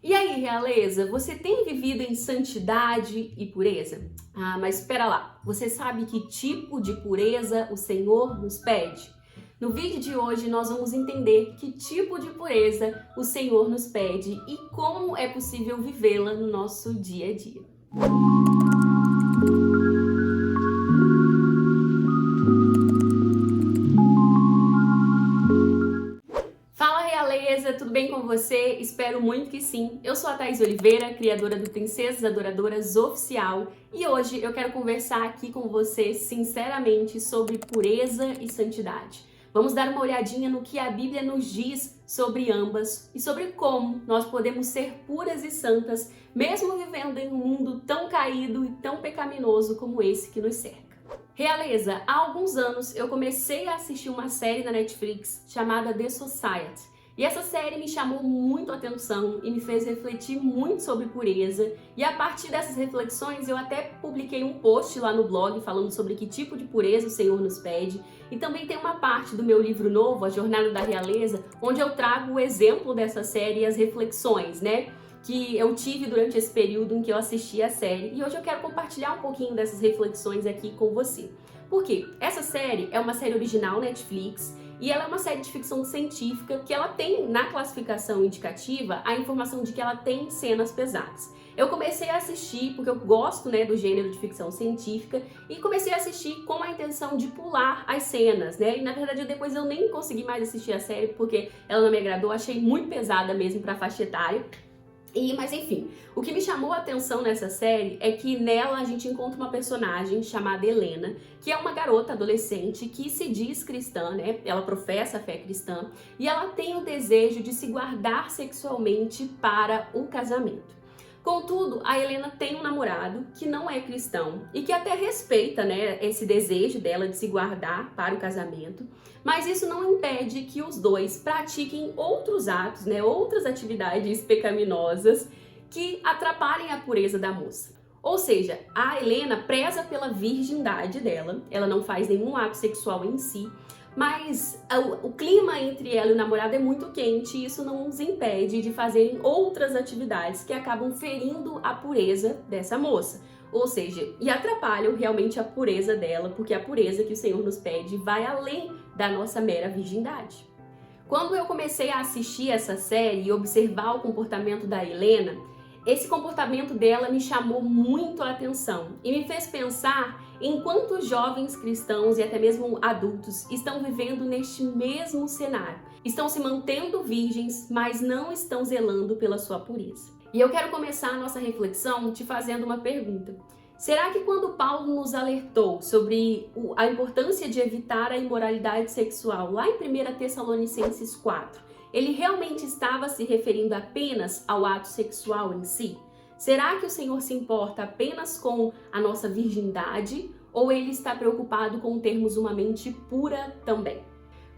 E aí, realeza, você tem vivido em santidade e pureza? Ah, mas espera lá, você sabe que tipo de pureza o Senhor nos pede? No vídeo de hoje nós vamos entender que tipo de pureza o Senhor nos pede e como é possível vivê-la no nosso dia a dia. Fala, realeza, tudo bem com você? Espero muito que sim. Eu sou a Thaís Oliveira, criadora do Princesas Adoradoras Oficial, e hoje eu quero conversar aqui com você sinceramente sobre pureza e santidade. Vamos dar uma olhadinha no que a Bíblia nos diz sobre ambas e sobre como nós podemos ser puras e santas, mesmo vivendo em um mundo tão caído e tão pecaminoso como esse que nos cerca. Realeza, há alguns anos eu comecei a assistir uma série na Netflix chamada The Society. E essa série me chamou muito a atenção e me fez refletir muito sobre pureza. E a partir dessas reflexões eu até publiquei um post lá no blog falando sobre que tipo de pureza o Senhor nos pede. E também tem uma parte do meu livro novo, A Jornada da Realeza, onde eu trago o exemplo dessa série e as reflexões, que eu tive durante esse período em que eu assisti a série, e hoje eu quero compartilhar um pouquinho dessas reflexões aqui com você. Por quê? Essa série é uma série original Netflix e ela é uma série de ficção científica que ela tem na classificação indicativa a informação de que ela tem cenas pesadas. Eu comecei a assistir porque eu gosto do gênero de ficção científica e comecei a assistir com a intenção de pular as cenas, E na verdade depois eu nem consegui mais assistir a série porque ela não me agradou, achei muito pesada mesmo para a faixa etária. Mas enfim, o que me chamou a atenção nessa série é que nela a gente encontra uma personagem chamada Helena, que é uma garota adolescente que se diz cristã, Ela professa a fé cristã e ela tem o desejo de se guardar sexualmente para o casamento. Contudo, a Helena tem um namorado que não é cristão e que até respeita, esse desejo dela de se guardar para o casamento, mas isso não impede que os dois pratiquem outros atos, outras atividades pecaminosas que atrapalhem a pureza da moça. Ou seja, a Helena preza pela virgindade dela, ela não faz nenhum ato sexual em si, mas o clima entre ela e o namorado é muito quente e isso não os impede de fazerem outras atividades que acabam ferindo a pureza dessa moça. Ou seja, e atrapalham realmente a pureza dela, porque a pureza que o Senhor nos pede vai além da nossa mera virgindade. Quando eu comecei a assistir essa série e observar o comportamento da Helena, esse comportamento dela me chamou muito a atenção e me fez pensar em quantos jovens cristãos e até mesmo adultos estão vivendo neste mesmo cenário. Estão se mantendo virgens, mas não estão zelando pela sua pureza. E eu quero começar a nossa reflexão te fazendo uma pergunta. Será que quando Paulo nos alertou sobre a importância de evitar a imoralidade sexual, lá em 1 Tessalonicenses 4, ele realmente estava se referindo apenas ao ato sexual em si? Será que o Senhor se importa apenas com a nossa virgindade ou ele está preocupado com termos uma mente pura também?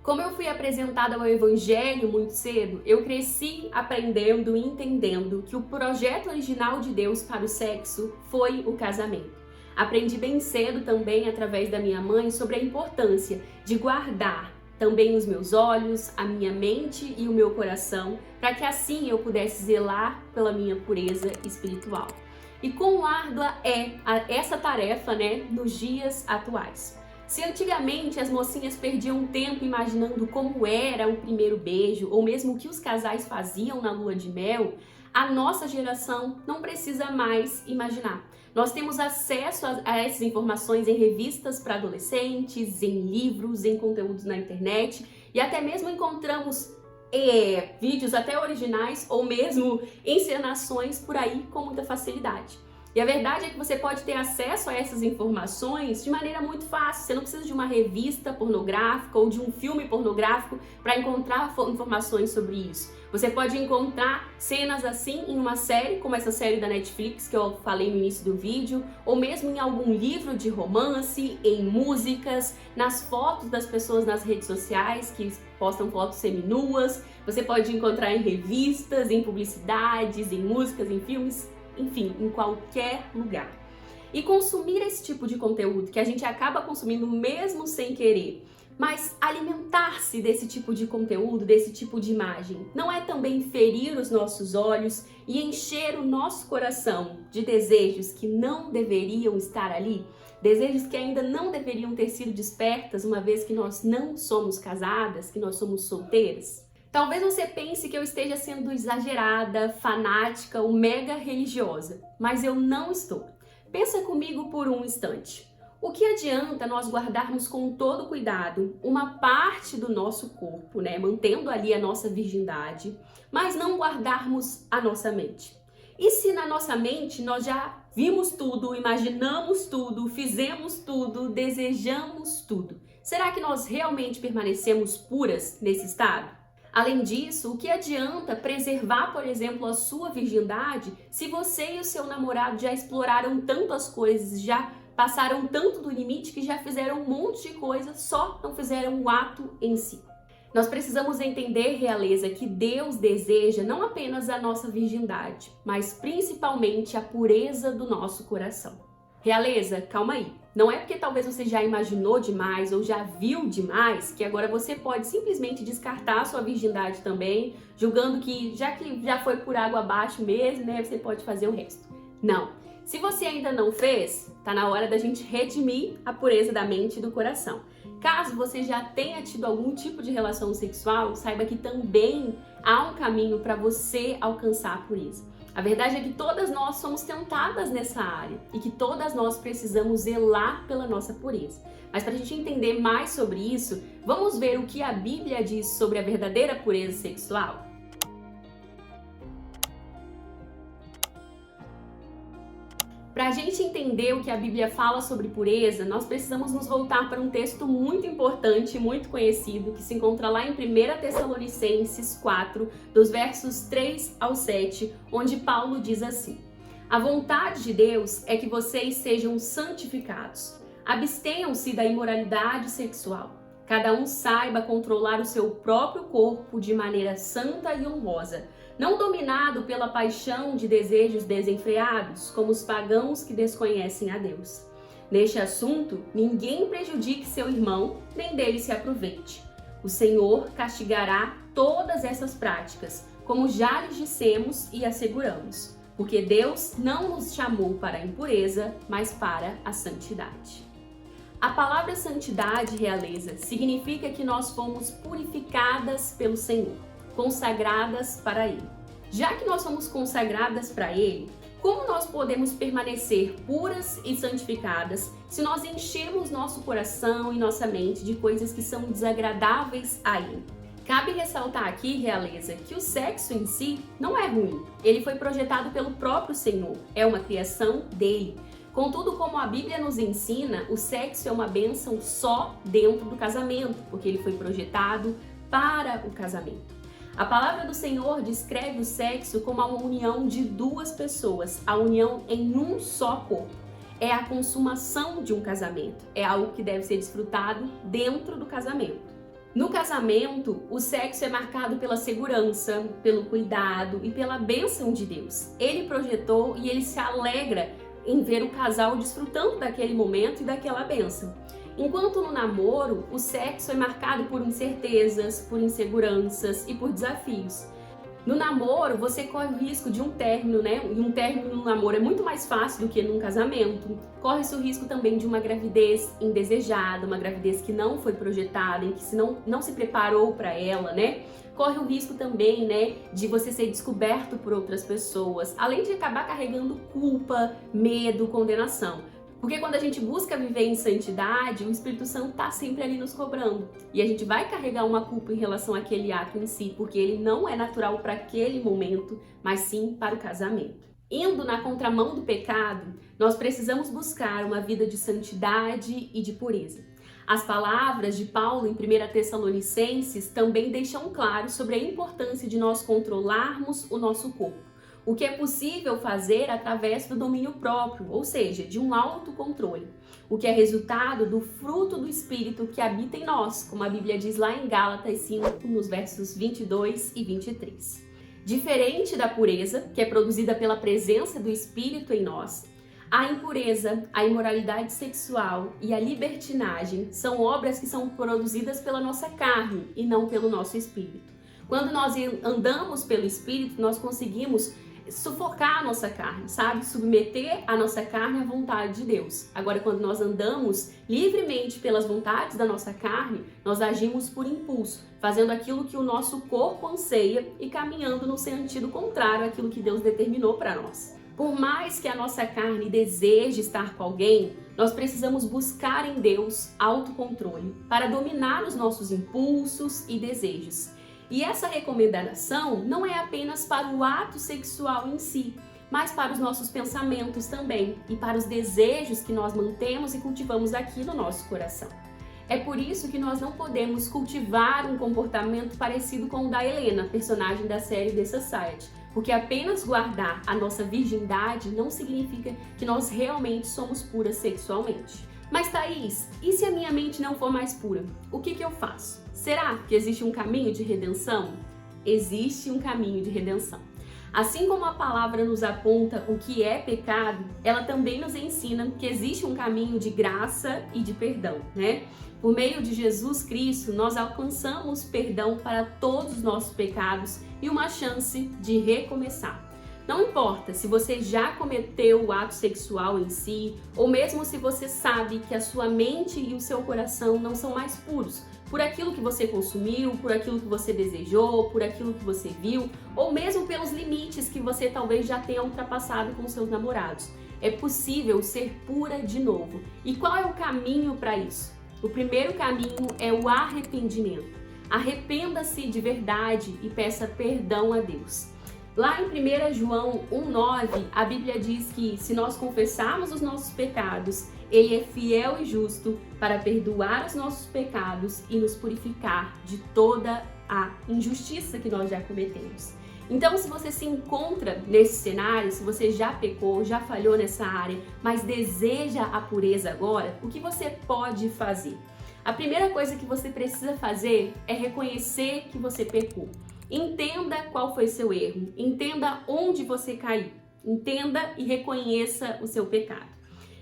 Como eu fui apresentada ao Evangelho muito cedo, eu cresci aprendendo e entendendo que o projeto original de Deus para o sexo foi o casamento. Aprendi bem cedo também, através da minha mãe, sobre a importância de guardar também os meus olhos, a minha mente e o meu coração, para que assim eu pudesse zelar pela minha pureza espiritual. E quão árdua é essa tarefa, nos dias atuais. Se antigamente as mocinhas perdiam tempo imaginando como era o primeiro beijo, ou mesmo o que os casais faziam na lua de mel, a nossa geração não precisa mais imaginar. Nós temos acesso a essas informações em revistas para adolescentes, em livros, em conteúdos na internet e até mesmo encontramos vídeos até originais ou mesmo encenações por aí com muita facilidade. E a verdade é que você pode ter acesso a essas informações de maneira muito fácil. Você não precisa de uma revista pornográfica ou de um filme pornográfico para encontrar informações sobre isso. Você pode encontrar cenas assim em uma série, como essa série da Netflix que eu falei no início do vídeo, ou mesmo em algum livro de romance, em músicas, nas fotos das pessoas nas redes sociais que postam fotos seminuas. Você pode encontrar em revistas, em publicidades, em músicas, em filmes, enfim, em qualquer lugar. E consumir esse tipo de conteúdo que a gente acaba consumindo mesmo sem querer Mas alimentar-se desse tipo de conteúdo, desse tipo de imagem, não é também ferir os nossos olhos e encher o nosso coração de desejos que não deveriam estar ali? Desejos que ainda não deveriam ter sido despertas, uma vez que nós não somos casadas, que nós somos solteiras? Talvez você pense que eu esteja sendo exagerada, fanática ou mega religiosa, mas eu não estou. Pensa comigo por um instante. O que adianta nós guardarmos com todo cuidado uma parte do nosso corpo, mantendo ali a nossa virgindade, mas não guardarmos a nossa mente? E se na nossa mente nós já vimos tudo, imaginamos tudo, fizemos tudo, desejamos tudo? Será que nós realmente permanecemos puras nesse estado? Além disso, o que adianta preservar, por exemplo, a sua virgindade se você e o seu namorado já exploraram tantas coisas, já passaram tanto do limite que já fizeram um monte de coisa, só não fizeram o ato em si? Nós precisamos entender, realeza, que Deus deseja não apenas a nossa virgindade, mas principalmente a pureza do nosso coração. Realeza, calma aí. Não é porque talvez você já imaginou demais ou já viu demais que agora você pode simplesmente descartar a sua virgindade também, julgando que já foi por água abaixo mesmo, você pode fazer o resto. Não. Se você ainda não fez, tá na hora da gente redimir a pureza da mente e do coração. Caso você já tenha tido algum tipo de relação sexual, saiba que também há um caminho para você alcançar a pureza. A verdade é que todas nós somos tentadas nessa área e que todas nós precisamos zelar pela nossa pureza. Mas para a gente entender mais sobre isso, vamos ver o que a Bíblia diz sobre a verdadeira pureza sexual? Para a gente entender o que a Bíblia fala sobre pureza, nós precisamos nos voltar para um texto muito importante, muito conhecido, que se encontra lá em 1 Tessalonicenses 4, dos versos 3 ao 7, onde Paulo diz assim: A vontade de Deus é que vocês sejam santificados. Abstenham-se da imoralidade sexual. Cada um saiba controlar o seu próprio corpo de maneira santa e honrosa, não dominado pela paixão de desejos desenfreados, como os pagãos que desconhecem a Deus. Neste assunto, ninguém prejudique seu irmão, nem dele se aproveite. O Senhor castigará todas essas práticas, como já lhes dissemos e asseguramos, porque Deus não nos chamou para a impureza, mas para a santidade. A palavra santidade, realeza, significa que nós fomos purificadas pelo Senhor, consagradas para Ele. Já que nós somos consagradas para Ele, como nós podemos permanecer puras e santificadas se nós enchemos nosso coração e nossa mente de coisas que são desagradáveis a Ele? Cabe ressaltar aqui, realeza, que o sexo em si não é ruim. Ele foi projetado pelo próprio Senhor, é uma criação dele. Contudo, como a Bíblia nos ensina, o sexo é uma bênção só dentro do casamento, porque ele foi projetado para o casamento. A palavra do Senhor descreve o sexo como a união de duas pessoas, a união em um só corpo. É a consumação de um casamento, é algo que deve ser desfrutado dentro do casamento. No casamento, o sexo é marcado pela segurança, pelo cuidado e pela bênção de Deus. Ele projetou e ele se alegra em ver o casal desfrutando daquele momento e daquela bênção. Enquanto no namoro, o sexo é marcado por incertezas, por inseguranças e por desafios. No namoro, você corre o risco de um término, E um término no namoro é muito mais fácil do que num casamento. Corre-se o risco também de uma gravidez indesejada, uma gravidez que não foi projetada, em que não se preparou para ela, Corre o risco também, de você ser descoberto por outras pessoas, além de acabar carregando culpa, medo, condenação. Porque quando a gente busca viver em santidade, o Espírito Santo está sempre ali nos cobrando. E a gente vai carregar uma culpa em relação àquele ato em si, porque ele não é natural para aquele momento, mas sim para o casamento. Indo na contramão do pecado, nós precisamos buscar uma vida de santidade e de pureza. As palavras de Paulo em 1 Tessalonicenses também deixam claro sobre a importância de nós controlarmos o nosso corpo, o que é possível fazer através do domínio próprio, ou seja, de um autocontrole, o que é resultado do fruto do Espírito que habita em nós, como a Bíblia diz lá em Gálatas 5, nos versos 22 e 23. Diferente da pureza, que é produzida pela presença do Espírito em nós, A impureza, a imoralidade sexual e a libertinagem são obras que são produzidas pela nossa carne e não pelo nosso espírito. Quando nós andamos pelo espírito, nós conseguimos sufocar a nossa carne, sabe? Submeter a nossa carne à vontade de Deus. Agora, quando nós andamos livremente pelas vontades da nossa carne, nós agimos por impulso, fazendo aquilo que o nosso corpo anseia e caminhando no sentido contrário àquilo que Deus determinou para nós. Por mais que a nossa carne deseje estar com alguém, nós precisamos buscar em Deus autocontrole para dominar os nossos impulsos e desejos. E essa recomendação não é apenas para o ato sexual em si, mas para os nossos pensamentos também e para os desejos que nós mantemos e cultivamos aqui no nosso coração. É por isso que nós não podemos cultivar um comportamento parecido com o da Helena, personagem da série The Society, porque apenas guardar a nossa virgindade não significa que nós realmente somos puras sexualmente. Mas Thaís, e se a minha mente não for mais pura? O que eu faço? Será que existe um caminho de redenção? Existe um caminho de redenção. Assim como a palavra nos aponta o que é pecado, ela também nos ensina que existe um caminho de graça e de perdão, né? Por meio de Jesus Cristo, nós alcançamos perdão para todos os nossos pecados e uma chance de recomeçar. Não importa se você já cometeu o ato sexual em si, ou mesmo se você sabe que a sua mente e o seu coração não são mais puros, por aquilo que você consumiu, por aquilo que você desejou, por aquilo que você viu, ou mesmo pelos limites que você talvez já tenha ultrapassado com seus namorados. É possível ser pura de novo. E qual é o caminho para isso? O primeiro caminho é o arrependimento. Arrependa-se de verdade e peça perdão a Deus. Lá em 1 João 1,9, a Bíblia diz que se nós confessarmos os nossos pecados, Ele é fiel e justo para perdoar os nossos pecados e nos purificar de toda a injustiça que nós já cometemos. Então, se você se encontra nesse cenário, se você já pecou, já falhou nessa área, mas deseja a pureza agora, o que você pode fazer? A primeira coisa que você precisa fazer é reconhecer que você pecou. Entenda qual foi seu erro, entenda onde você caiu, entenda e reconheça o seu pecado.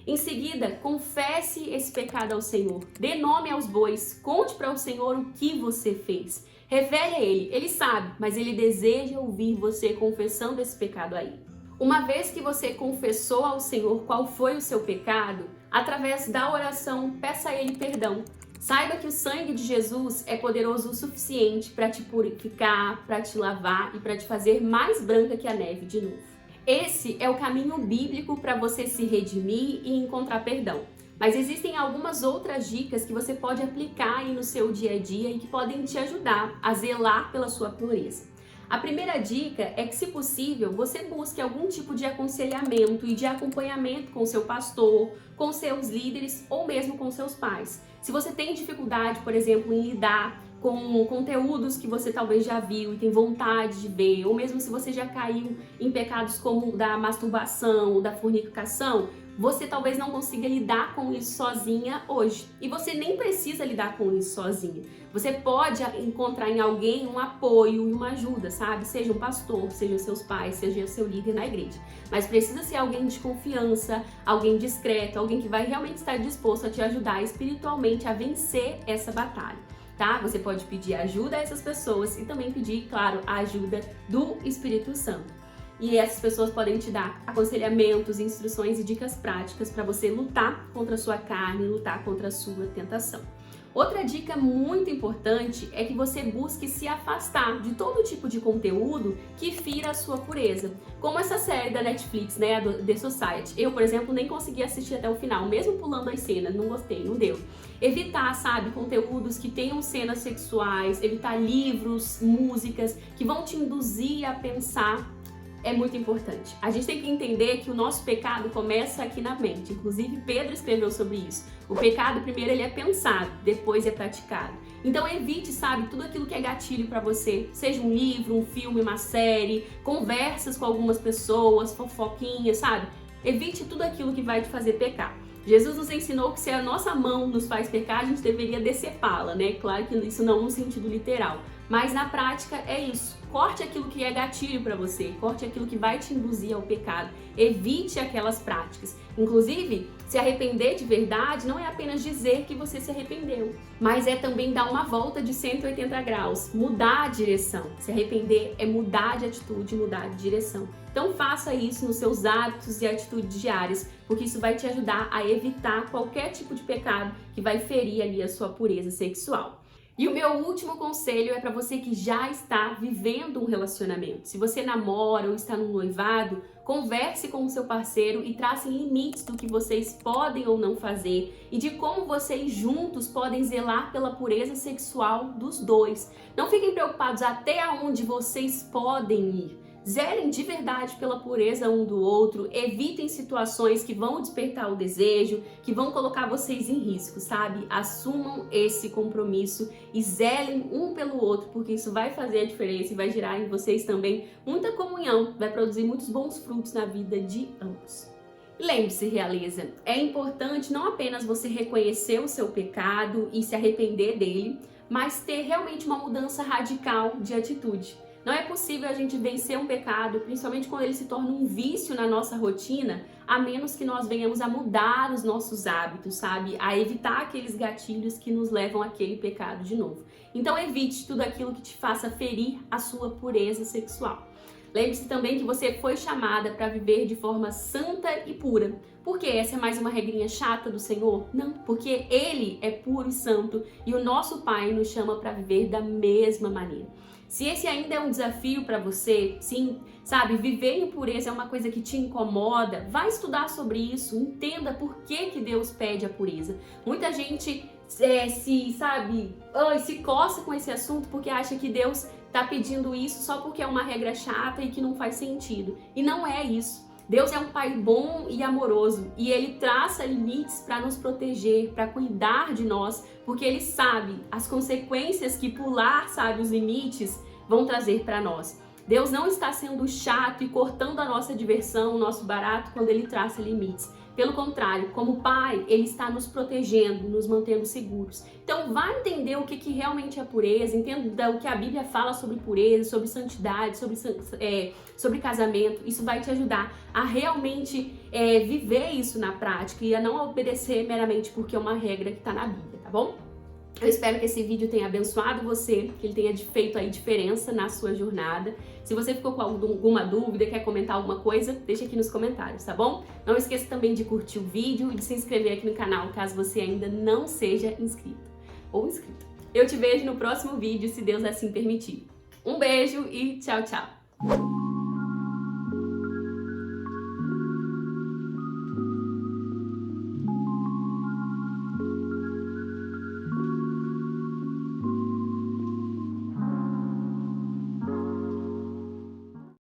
Em seguida, confesse esse pecado ao Senhor, dê nome aos bois, conte para o Senhor o que você fez. Revele a Ele sabe, mas Ele deseja ouvir você confessando esse pecado a Ele. Uma vez que você confessou ao Senhor qual foi o seu pecado, através da oração, peça a Ele perdão. Saiba que o sangue de Jesus é poderoso o suficiente para te purificar, para te lavar e para te fazer mais branca que a neve de novo. Esse é o caminho bíblico para você se redimir e encontrar perdão. Mas existem algumas outras dicas que você pode aplicar aí no seu dia a dia e que podem te ajudar a zelar pela sua pureza. A primeira dica é que, se possível, você busque algum tipo de aconselhamento e de acompanhamento com seu pastor, com seus líderes ou mesmo com seus pais. Se você tem dificuldade, por exemplo, em lidar com conteúdos que você talvez já viu e tem vontade de ver, ou mesmo se você já caiu em pecados como o da masturbação ou da fornicação, você talvez não consiga lidar com isso sozinha hoje. E você nem precisa lidar com isso sozinha. Você pode encontrar em alguém um apoio e uma ajuda, sabe? Seja um pastor, seja seus pais, seja o seu líder na igreja. Mas precisa ser alguém de confiança, alguém discreto, alguém que vai realmente estar disposto a te ajudar espiritualmente a vencer essa batalha. Tá? Você pode pedir ajuda a essas pessoas e também pedir, claro, a ajuda do Espírito Santo. E essas pessoas podem te dar aconselhamentos, instruções e dicas práticas para você lutar contra a sua carne, lutar contra a sua tentação. Outra dica muito importante é que você busque se afastar de todo tipo de conteúdo que fira a sua pureza. Como essa série da Netflix, né, a The Society. Eu, por exemplo, nem consegui assistir até o final, mesmo pulando as cenas, não gostei, não deu. Evitar, sabe, conteúdos que tenham cenas sexuais, evitar livros, músicas que vão te induzir a pensar. É muito importante. A gente tem que entender que o nosso pecado começa aqui na mente. Inclusive, Pedro escreveu sobre isso. O pecado, primeiro, ele é pensado, depois é praticado. Então, evite, sabe, tudo aquilo que é gatilho para você. Seja um livro, um filme, uma série, conversas com algumas pessoas, fofoquinhas, sabe? Evite tudo aquilo que vai te fazer pecar. Jesus nos ensinou que se a nossa mão nos faz pecar, a gente deveria decepá-la, né? Claro que isso não no sentido literal. Mas na prática é isso. Corte aquilo que é gatilho para você, corte aquilo que vai te induzir ao pecado, evite aquelas práticas. Inclusive, se arrepender de verdade não é apenas dizer que você se arrependeu, mas é também dar uma volta de 180 graus, mudar a direção. Se arrepender é mudar de atitude, mudar de direção. Então faça isso nos seus hábitos e atitudes diárias, porque isso vai te ajudar a evitar qualquer tipo de pecado que vai ferir ali a sua pureza sexual. E o meu último conselho é para você que já está vivendo um relacionamento. Se você namora ou está num noivado, converse com o seu parceiro e trace limites do que vocês podem ou não fazer e de como vocês juntos podem zelar pela pureza sexual dos dois. Não fiquem preocupados até onde vocês podem ir. Zelem de verdade pela pureza um do outro, evitem situações que vão despertar o desejo, que vão colocar vocês em risco, sabe? Assumam esse compromisso e zelem um pelo outro, porque isso vai fazer a diferença e vai gerar em vocês também muita comunhão, vai produzir muitos bons frutos na vida de ambos. Lembre-se, realeza, é importante não apenas você reconhecer o seu pecado e se arrepender dele, mas ter realmente uma mudança radical de atitude. Não é possível a gente vencer um pecado, principalmente quando ele se torna um vício na nossa rotina, a menos que nós venhamos a mudar os nossos hábitos, sabe? A evitar aqueles gatilhos que nos levam àquele pecado de novo. Então evite tudo aquilo que te faça ferir a sua pureza sexual. Lembre-se também que você foi chamada para viver de forma santa e pura. Por quê? Essa é mais uma regrinha chata do Senhor? Não, porque Ele é puro e santo e o nosso Pai nos chama para viver da mesma maneira. Se esse ainda é um desafio para você, sim, sabe, viver em pureza é uma coisa que te incomoda, vai estudar sobre isso, entenda por que Deus pede a pureza. Muita gente se coça com esse assunto porque acha que Deus está pedindo isso só porque é uma regra chata e que não faz sentido. E não é isso. Deus é um Pai bom e amoroso e Ele traça limites para nos proteger, para cuidar de nós, porque Ele sabe as consequências que pular, os limites vão trazer para nós. Deus não está sendo chato e cortando a nossa diversão, o nosso barato quando Ele traça limites. Pelo contrário, como Pai, Ele está nos protegendo, nos mantendo seguros. Então, vá entender o que realmente é pureza, entenda o que a Bíblia fala sobre pureza, sobre santidade, sobre casamento. Isso vai te ajudar a realmente viver isso na prática e a não obedecer meramente porque é uma regra que está na Bíblia, tá bom? Eu espero que esse vídeo tenha abençoado você, que ele tenha feito aí diferença na sua jornada. Se você ficou com alguma dúvida, quer comentar alguma coisa, deixa aqui nos comentários, tá bom? Não esqueça também de curtir o vídeo e de se inscrever aqui no canal, caso você ainda não seja inscrito ou inscrita. Eu te vejo no próximo vídeo, se Deus assim permitir. Um beijo e tchau, tchau!